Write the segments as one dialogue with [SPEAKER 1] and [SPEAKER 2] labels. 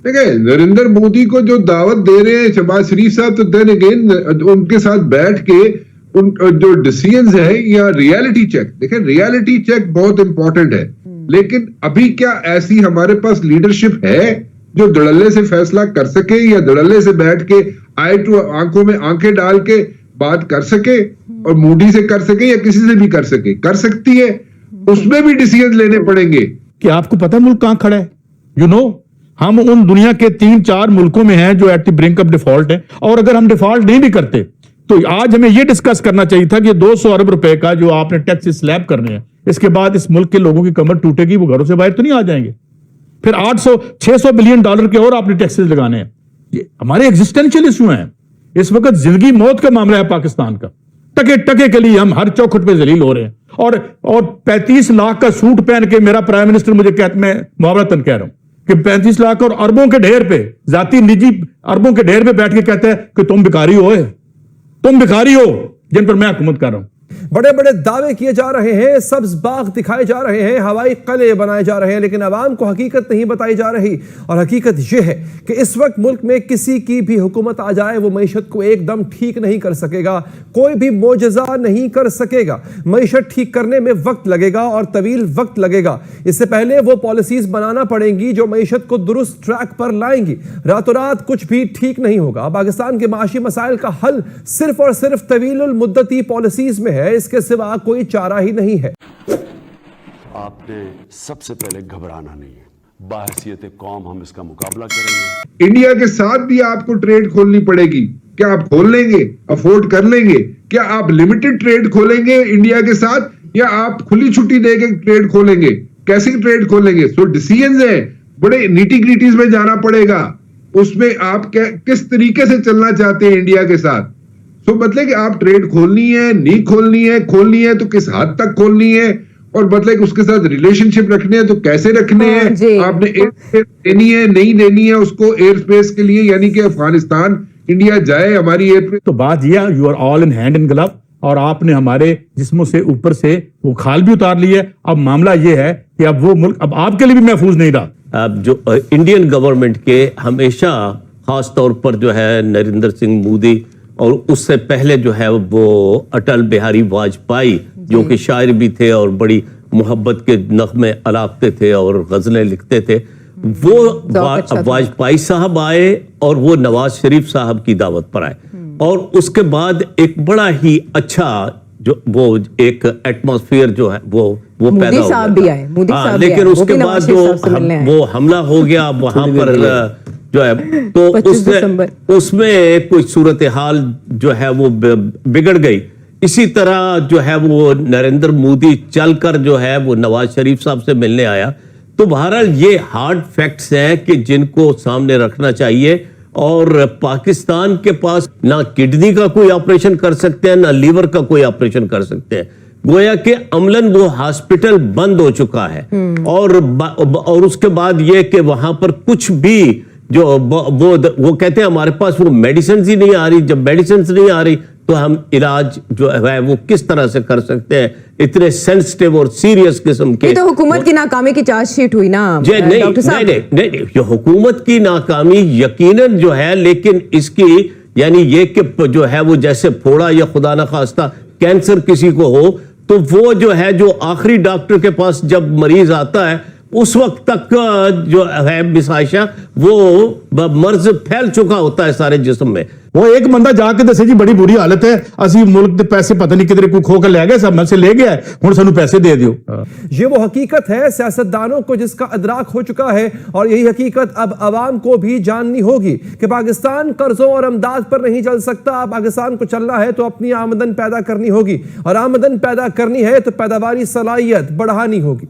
[SPEAKER 1] دیکھیں نریندر مودی کو جو دعوت دے رہے ہیں شہباز شریف صاحب، تو دین اگین ان کے ساتھ بیٹھ کے ان جو ڈیسیژنز ہیں یا ریالٹی چیک، دیکھیں ریالٹی چیک بہت امپورٹنٹ ہے، لیکن ابھی کیا ایسی ہمارے پاس لیڈرشپ ہے جو دھڑلے سے فیصلہ کر سکے، یا دھڑلے سے بیٹھ کے آئی ٹو آنکھوں میں آنکھیں ڈال کے بات کر سکے، اور مودی سے کر سکے یا کسی سے بھی کر سکے؟ کر سکتی ہے، اس میں بھی ڈیسیژن لینے پڑیں گے.
[SPEAKER 2] کہ آپ کو پتہ ملک کہاں کھڑا ہے؟ یو نو ہم ان دنیا کے 3-4 ملکوں میں ہیں جو at the brink of default ہیں، اور اگر ہم ڈیفالٹ نہیں بھی کرتے تو آج ہمیں یہ ڈسکس کرنا چاہیے تھا کہ 200 ارب روپے کا جو آپ نے ٹیکس سلیب کرنے ہیں، اس کے بعد اس ملک کے لوگوں کی کمر ٹوٹے گی، وہ گھروں سے باہر تو نہیں آ جائیں گے. پھر 600 بلین ڈالر کے اور آپ نے ٹیکسز لگانے ہیں. یہ ہمارے ایگزسٹینشیل ایشو ہیں. اس وقت زندگی موت کا معاملہ ہے پاکستان کا. ٹکے ٹکے کے لیے ہم ہر چوکھٹ پہ ذلیل ہو رہے ہیں. اور 35 لاکھ کا سوٹ پہن کے میرا پرائم منسٹر مجھے کہتا، میں محاورتاً کہہ رہا ہوں کہ 35 لاکھ اور اربوں کے ڈھیر پہ، ذاتی نجی اربوں کے ڈھیر پہ بیٹھ کے کہتا ہے کہ تم بھکاری ہو، تم بھکاری ہو جن پر میں حکومت کر رہا ہوں.
[SPEAKER 3] بڑے بڑے دعوے کیے جا رہے ہیں، سبز باغ دکھائے جا رہے ہیں، ہوائی قلعے بنائے جا رہے ہیں، لیکن عوام کو حقیقت نہیں بتائی جا رہی. اور حقیقت یہ ہے کہ اس وقت ملک میں کسی کی بھی حکومت آ جائے وہ معیشت کو ایک دم ٹھیک نہیں کر سکے گا. کوئی بھی معجزہ نہیں کر سکے گا. معیشت ٹھیک کرنے میں وقت لگے گا اور طویل وقت لگے گا. اس سے پہلے وہ پالیسیز بنانا پڑیں گی جو معیشت کو درست ٹریک پر لائیں گی. راتوں رات کچھ بھی ٹھیک نہیں ہوگا. پاکستان کے معاشی مسائل کا حل صرف اور صرف طویل المدتی پالیسیز میں ہے، اس کے سوا کوئی چارہ ہی نہیں ہے.
[SPEAKER 4] آپ نے سب سے پہلے گھبرانا نہیں ہے. باحثیت قوم ہم اس کا مقابلہ کریں گے.
[SPEAKER 1] انڈیا کے ساتھ بھی آپ کو ٹریڈ کھولنی پڑے گی. کیا آپ کھول لیں گے؟ افورڈ کر لیں گے؟ کیا آپ لمیٹڈ ٹریڈ کھولیں گے انڈیا کے ساتھ، یا آپ کھلی چھٹی دے کے ٹریڈ کھولیں گے؟ کیسے ٹریڈ کھولیں گے؟ سو ڈیسیژنز ہیں، بڑے نیٹی گریٹیز میں جانا پڑے گا. اس میں آپ کس طریقے سے چلنا چاہتے ہیں انڈیا کے ساتھ. سو مطلب کہ آپ ٹریڈ کھولنی ہے، نہیں کھولنی ہے تو کس حد تک کھولنی ہے، اور مطلب کہ اس کے ساتھ ریلیشن شپ رکھنے ہیں تو کیسے رکھنے ہیں. آپ نے ایئر اسپیس دینی ہے، نہیں دینی ہے اس کو ایئر اسپیس کے لیے، یعنی کہ افغانستان انڈیا جائے ہماری ایئر اسپیس.
[SPEAKER 2] تو بات یہ ہے، you are all in hand in glove, اور آپ نے ہمارے جسموں سے اوپر سے وہ کھال بھی اتار لی ہے. اب معاملہ یہ ہے کہ اب وہ ملک اب آپ کے لیے بھی محفوظ نہیں رہا.
[SPEAKER 5] اب جو انڈین گورنمنٹ کے ہمیشہ خاص طور پر جو ہے نریندر سنگھ مودی، اور اس سے پہلے جو ہے وہ اٹل بہاری واجپئی، جو کہ شاعر بھی تھے اور بڑی محبت کے نغمے الاپتے تھے اور غزلیں لکھتے تھے، وہ واجپئی صاحب آئے اور وہ نواز شریف صاحب کی دعوت پر آئے، اور اس کے بعد ایک بڑا ہی اچھا جو وہ ایک ایٹماسفیئر جو ہے وہ پیدا ہو گیا. لیکن اس کے بعد جو وہ حملہ ہو گیا وہاں پر جو ہے، تو اس میں کوئی صورتحال جو ہے وہ بگڑ گئی. اسی طرح جو ہے وہ نریندر مودی چل کر جو ہے وہ نواز شریف صاحب سے ملنے آیا. تو بہرحال یہ ہارڈ فیکٹس ہیں کہ جن کو سامنے رکھنا چاہیے. اور پاکستان کے پاس نہ کڈنی کا کوئی آپریشن کر سکتے ہیں، نہ لیور کا کوئی آپریشن کر سکتے ہیں. گویا کہ عملاً وہ ہاسپٹل بند ہو چکا ہے. اور اس کے بعد یہ کہ وہاں پر کچھ بھی جو وہ کہتے ہیں ہمارے پاس وہ میڈیسنز ہی نہیں آ رہی. جب میڈیسنز نہیں آ رہی تو ہم علاج جو ہے وہ کس طرح سے کر سکتے ہیں اتنے سینسٹیو اور سیریس قسم کے.
[SPEAKER 6] یہ تو حکومت کی ناکامی کی چارج شیٹ ہوئی نا
[SPEAKER 5] نہیں، یہ حکومت کی ناکامی یقیناً جو ہے، لیکن اس کی یعنی یہ کہ جو ہے وہ جیسے پھوڑا یا خدا نخواستہ کینسر کسی کو ہو تو وہ جو ہے جو آخری ڈاکٹر کے پاس جب مریض آتا ہے اس وقت تک جو ہے مسائشہ وہ مرض پھیل چکا ہوتا ہے سارے جسم میں.
[SPEAKER 2] وہ ایک بندہ جا کے دسے جی بڑی بری حالت ہے، اسی ملک دے پیسے پتہ نہیں کدھر کوئی کھو کے لے گئے، سب میں سے لے گیا ہے، ہن سانو پیسے دے دیو.
[SPEAKER 3] یہ وہ حقیقت ہے سیاستدانوں کو جس کا ادراک ہو چکا ہے، اور یہی حقیقت اب عوام کو بھی جاننی ہوگی کہ پاکستان قرضوں اور امداد پر نہیں چل سکتا. پاکستان کو چلنا ہے تو اپنی آمدن پیدا کرنی ہوگی، اور آمدن پیدا کرنی ہے تو پیداواری صلاحیت بڑھانی ہوگی.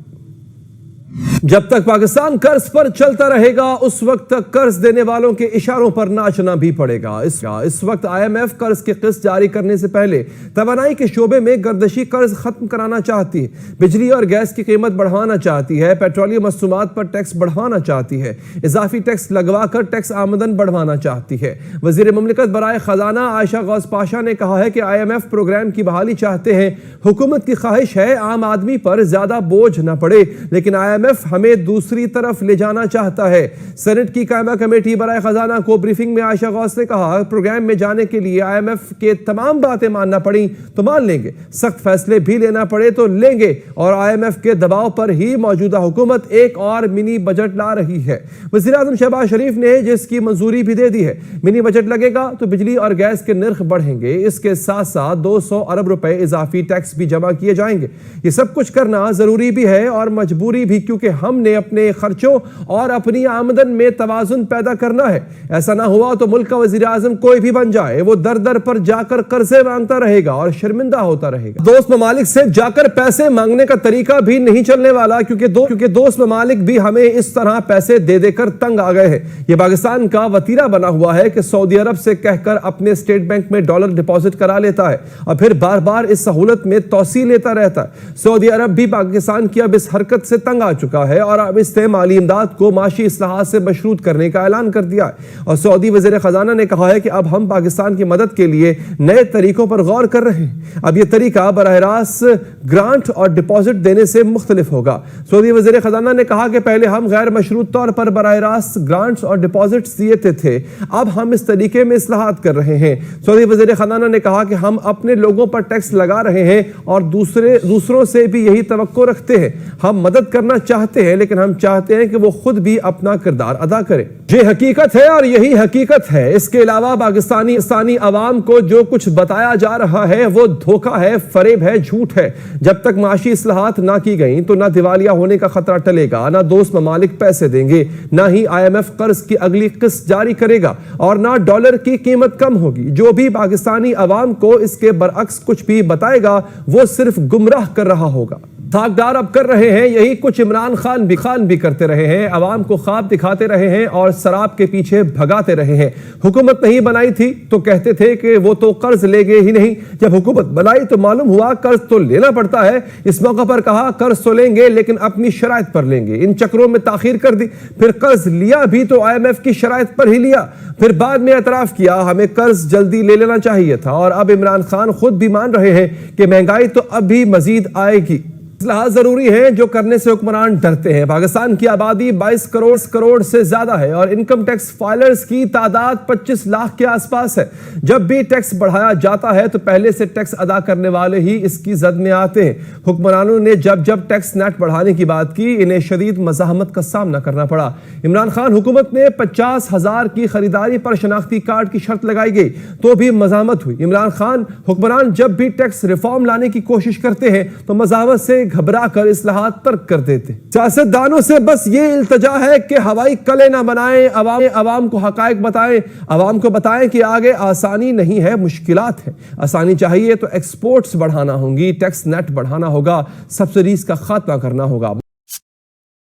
[SPEAKER 3] جب تک پاکستان قرض پر چلتا رہے گا اس وقت تک قرض دینے والوں کے اشاروں پر ناچنا بھی پڑے گا. اس وقت IMF قرض کی قسط جاری کرنے سے پہلے توانائی کے شعبے میں گردشی قرض ختم کرانا چاہتی ہے، بجلی اور گیس کی قیمت بڑھانا چاہتی ہے، پیٹرولیم مصنوعات پر ٹیکس بڑھانا چاہتی ہے، اضافی ٹیکس لگوا کر ٹیکس آمدن بڑھوانا چاہتی ہے. وزیر مملکت برائے خزانہ عائشہ غوث پاشا نے کہا ہے کہ IMF پروگرام کی بحالی چاہتے ہیں. حکومت کی خواہش ہے عام آدمی پر زیادہ بوجھ نہ پڑے، لیکن IMF IMF ہمیں دوسری طرف لے جانا چاہتا ہے۔ سینٹ کی قائمہ کمیٹی برائے خزانہ کو بریفنگ میں عائشہ غوث نے کہا پروگرام میں جانے کے لیے IMF کے تمام باتیں ماننا پڑیں تو مان لیں گے، سخت فیصلے بھی لینا پڑے تو لیں گے، اور IMF کے دباؤ پر ہی موجودہ حکومت ایک اور منی بجٹ لا رہی ہے۔ وزیر اعظم شہباز شریف نے جس کی منظوری بھی دے دی ہے، منی بجٹ لگے گا تو بجلی اور گیس کے نرخ بڑھیں گے، اس کے ساتھ ساتھ 200 ارب روپے اضافی ٹیکس بھی جمع کیے جائیں گے۔ یہ سب کچھ کرنا ضروری بھی ہے اور مجبوری بھی، کیونکہ ہم نے اپنے خرچوں اور اپنی آمدن میں توازن پیدا کرنا ہے۔ ایسا نہ ہوا تو ملک کا وزیر اعظم کوئی بھی بن جائے، وہ در در پر جا کر قرضے مانگتا رہے گا اور شرمندہ ہوتا رہے گا۔ دوست ممالک سے جا کر پیسے مانگنے کا طریقہ بھی نہیں چلنے والا، کیونکہ دوست ممالک بھی ہمیں اس طرح پیسے دے دے کر تنگ آ گئے ہیں۔ یہ پاکستان کا وتیرہ بنا ہوا ہے کہ سعودی عرب سے کہہ کر اپنے اسٹیٹ بینک میں ڈالر ڈپازٹ کرا لیتا ہے اور پھر بار بار اس سہولت میں توسیع لیتا رہتا ہے۔ سعودی عرب بھی پاکستان کی اب اس حرکت سے تنگ آ چکا ہے اور اب اس نے مالی امداد کو معاشی اصلاحات سے مشروط کرنے کا اعلان کر دیا ہے، اور سعودی وزیر خزانہ نے کہا ہے کہ اب ہم پاکستان کی مدد کے لیے نئے طریقوں پر غور کر رہے ہیں۔ اب یہ طریقہ براہ راست گرانٹ اور ڈپازٹ دینے سے مختلف ہوگا۔ سعودی وزیر خزانہ نے کہا کہ پہلے ہم غیر مشروط طور پر براہ راست گرانٹس اور ڈپازٹس دیتے تھے، اب ہم اس طریقے میں اصلاحات کر رہے ہیں۔ سعودی وزیر خزانہ نے کہا کہ ہم اپنے لوگوں پر ٹیکس لگا رہے ہیں اور دوسروں سے بھی یہی توقع رکھتے ہیں۔ ہم مدد کرنا چاہتے ہیں لیکن ہم چاہتے ہیں کہ وہ خود بھی اپنا کردار ادا کریں۔ یہ حقیقت ہے اور یہی حقیقت ہے۔ اس کے علاوہ پاکستانی عوام کو جو کچھ بتایا جا رہا ہے وہ دھوکہ ہے، فریب ہے، جھوٹ ہے۔ جب تک معاشی اصلاحات نہ کی گئیں تو نہ دیوالیہ ہونے کا خطرہ ٹلے گا، نہ دوست ممالک پیسے دیں گے، نہ ہی IMF قرض کی اگلی قسط جاری کرے گا، اور نہ ڈالر کی قیمت کم ہوگی۔ جو بھی پاکستانی عوام کو اس کے برعکس کچھ بھی بتائے گا وہ صرف گمراہ کر رہا ہوگا۔ تھاکدار اب کر رہے ہیں یہی کچھ عمران خان بھی کرتے رہے ہیں، عوام کو خواب دکھاتے رہے ہیں اور سراب کے پیچھے بھگاتے رہے ہیں۔ حکومت نہیں بنائی تھی تو کہتے تھے کہ وہ تو قرض لے گے ہی نہیں، جب حکومت بنائی تو معلوم ہوا قرض تو لینا پڑتا ہے۔ اس موقع پر کہا قرض تو لیں گے لیکن اپنی شرائط پر لیں گے۔ ان چکروں میں تاخیر کر دی، پھر قرض لیا بھی تو IMF کی شرائط پر ہی لیا، پھر بعد میں اعتراف کیا ہمیں قرض جلدی لے لینا چاہیے تھا، اور اب عمران خان خود بھی مان رہے ہیں کہ مہنگائی تو اب بھی مزید آئے گی۔ اصلاحات ضروری ہیں جو کرنے سے حکمران ڈرتے ہیں۔ پاکستان کی آبادی 22 کروڑ سے زیادہ ہے اور انکم ٹیکس فائلرز کی تعداد 25 لاکھ کے آس پاس ہے۔ جب بھی ٹیکس بڑھایا جاتا ہے تو پہلے سے ٹیکس ادا کرنے والے ہی اس کی زد میں آتے ہیں۔ حکمرانوں نے جب ٹیکس نیٹ بڑھانے کی بات کی انہیں شدید مزاحمت کا سامنا کرنا پڑا۔ عمران خان حکومت نے 50,000 کی خریداری پر شناختی کارڈ کی شرط لگائی گئی تو بھی مزاحمت ہوئی۔ عمران خان حکمران جب بھی ٹیکس ریفارم لانے کی کوشش کرتے ہیں تو مزاحمت سے گھبرا کر اصلاحات ترک کر دیتے۔ سیاستدانوں سے بس یہ التجا ہے کہ ہوائی قلعے نہ بنائیں، عوام کو حقائق بتائیں، عوام کو بتائیں کہ آگے آسانی نہیں ہے، مشکلات ہیں۔ آسانی چاہیے تو ایکسپورٹس بڑھانا ہوں گی، ٹیکس نیٹ بڑھانا ہوگا، سبسڈیز کا خاتمہ کرنا ہوگا۔